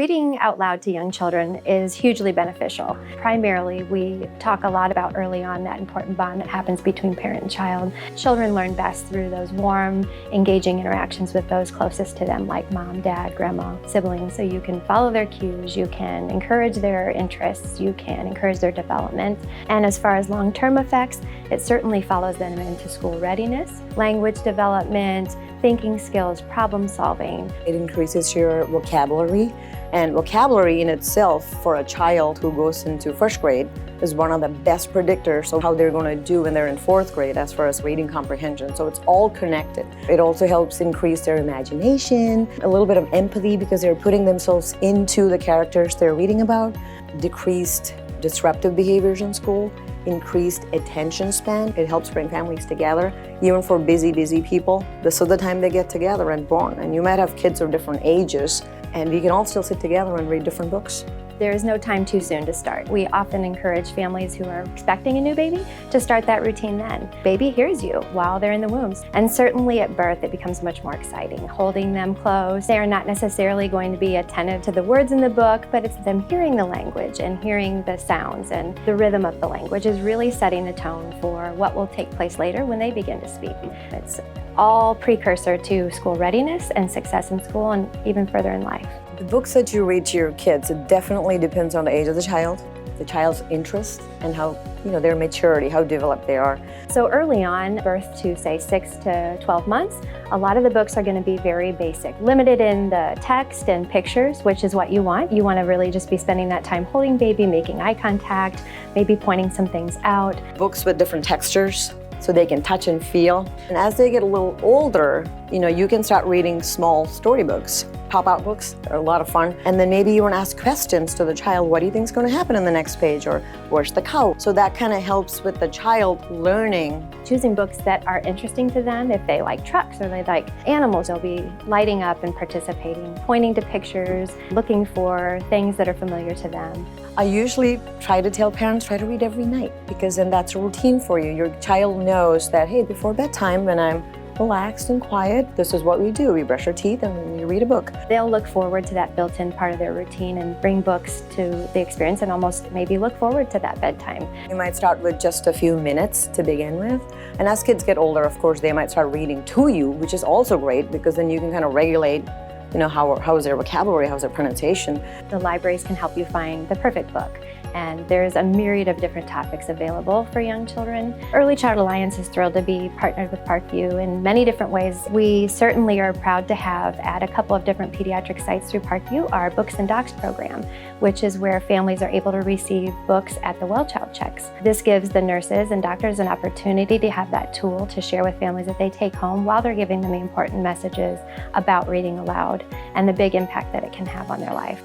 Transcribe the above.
Reading out loud to young children is hugely beneficial. Primarily, we talk a lot about early on that important bond that happens between parent and child. Children learn best through those warm, engaging interactions with those closest to them, like mom, dad, grandma, siblings. So you can follow their cues, you can encourage their interests, you can encourage their development. And as far as long-term effects, it certainly follows them into school readiness, language development, thinking skills, problem solving. It increases your vocabulary, and vocabulary in itself for a child who goes into first grade is one of the best predictors of how they're going to do when they're in fourth grade as far as reading comprehension. So it's all connected. It also helps increase their imagination, a little bit of empathy because they're putting themselves into the characters they're reading about, decreased disruptive behaviors in school, increased attention span. It helps bring families together, even for busy people. This is the time they get together and bond. And you might have kids of different ages, and you can all still sit together and read different books. There is no time too soon to start. We often encourage families who are expecting a new baby to start that routine then. Baby hears you while they're in the wombs. And certainly at birth, it becomes much more exciting. Holding them close. They are not necessarily going to be attentive to the words in the book, but it's them hearing the language and hearing the sounds, and the rhythm of the language is really setting the tone for what will take place later when they begin to speak. It's all precursor to school readiness and success in school and even further in life. The books that you read to your kids, it definitely depends on the age of the child's interest, and how, their maturity, how developed they are. So early on, birth to say 6 to 12 months, a lot of the books are going to be very basic, limited in the text and pictures, which is what you want. You want to really just be spending that time holding baby, making eye contact, maybe pointing some things out. Books with different textures, so they can touch and feel. And as they get a little older, you can start reading small storybooks, pop-out books. They're a lot of fun. And then maybe you want to ask questions to the child. What do you think is going to happen in the next page? Or where's the cow? So that kind of helps with the child learning. Choosing books that are interesting to them. If they like trucks or they like animals, they'll be lighting up and participating, pointing to pictures, looking for things that are familiar to them. I usually try to tell parents, try to read every night, because then that's a routine for you. Your child knows that, hey, before bedtime, when I'm relaxed and quiet, this is what we do. We brush our teeth and we read a book. They'll look forward to that built-in part of their routine and bring books to the experience and almost maybe look forward to that bedtime. You might start with just a few minutes to begin with. And as kids get older, of course, they might start reading to you, which is also great because then you can kind of regulate how is their vocabulary, how's their pronunciation. The libraries can help you find the perfect book. And there's a myriad of different topics available for young children. Early Child Alliance is thrilled to be partnered with Parkview in many different ways. We certainly are proud to have at a couple of different pediatric sites through Parkview our Books and Docs program, which is where families are able to receive books at the Well Child checks. This gives the nurses and doctors an opportunity to have that tool to share with families that they take home while they're giving them the important messages about reading aloud and the big impact that it can have on their life.